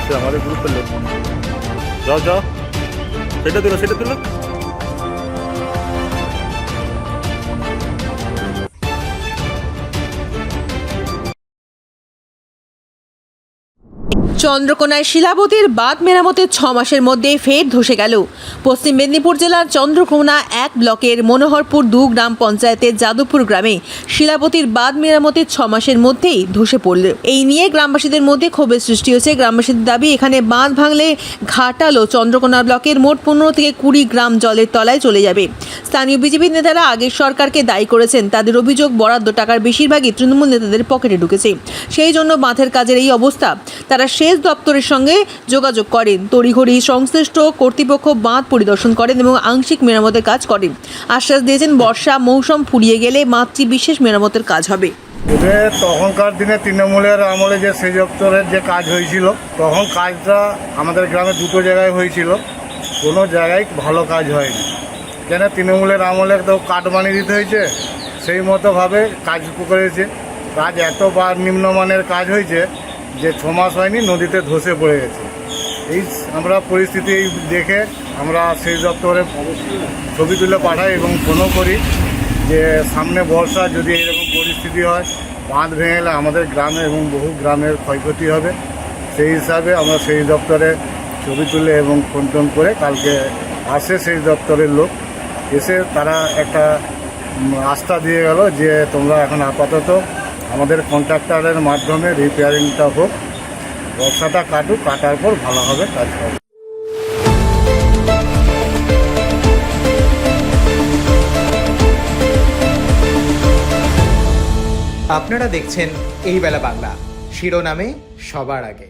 সে আমাদের গ্রুপের লোক। যাও যাও, সেটা তুলো, সেটা তুলো। চন্দ্রকোনায় শিলাবতীর বাঁধ মেরামতের 6 মাসের মধ্যে ফের ধসে গেল। পশ্চিম মেদিনীপুর জেলার চন্দ্রকোনা 1 ব্লকের মনোহরপুর 2 গ্রাম পঞ্চায়েতের যাদবপুর গ্রামে শিলাবতীর বাঁধ মেরামতের 6 মাসের মধ্যেই ধসে পড়ল। এই নিয়ে গ্রামবাসীদের মধ্যে ক্ষোভের সৃষ্টি হয়েছে। গ্রামবাসীদের দাবি, এখানে বাঁধ ভাঙলে ঘাটাল ও চন্দ্রকোনা ব্লকের মোট 15 থেকে 20 গ্রাম জলের তলায় চলে যাবে। স্থানীয় বিজেপি নেতারা আগের সরকারকে দায়ী করেছেন। তাদের অভিযোগ, বরাদ্দ টাকার বেশিরভাগই তৃণমূল নেতাদের পকেটে ঢুকেছে। সেই জন্য বাঁধের কাজের এই অবস্থা। তারা সেচ দপ্তরের সঙ্গে যোগাযোগ করেন। তড়িঘড়ি সংশ্লিষ্ট কর্তৃপক্ষ বাঁধ পরিদর্শন করেন এবং আংশিক মেরামতের কাজ করেন। আশ্বাস দিয়েছেন, বর্ষা মৌসুম ফুরিয়ে গেলে বাঁধটি বিশেষ মেরামতের কাজ হবে। তখনকার দিনে তৃণমূলের আমলে যে সেচ দপ্তরের যে কাজ হয়েছিল, তখন কাজটা আমাদের গ্রামে 2টো জায়গায় হয়েছিল, কোনো জায়গায় ভালো কাজ হয়নি। কেন, তৃণমূলের আমলে তো কাঠ বানিয়ে দিতে হয়েছে, সেই মতোভাবে কাজ করেছে। কাজ এতবার নিম্নমানের কাজ হয়েছে যে 6 মাস হয়নি, নদীতে ধসে পড়ে গেছে। এই আমরা পরিস্থিতি দেখে আমরা সেচ দপ্তরে ছবি তুলে পাঠাই এবং ফোনও করি যে সামনে বর্ষা যদি এইরকম পরিস্থিতি হয়, বাঁধ ভেঙে গেলে আমাদের গ্রামে এবং বহু গ্রামের ক্ষয়ক্ষতি হবে। সেই হিসাবে আমরা সেচ দপ্তরে ছবি তুলে এবং ফোন টোন করে কালকে আসে সেচ দপ্তরের লোক, এসে তারা একটা আস্থা দিয়ে গেল যে তোমরা এখন আপাতত আমাদের কন্ট্রাক্টরের মাধ্যমে রিপেয়ারিংটা হোক, বর্ষাটা কাটুক, কাটার পর ভালোভাবে কাজ হবে। আপনারা দেখছেন এই বেলা বাংলা, শিরোনামে সবার আগে।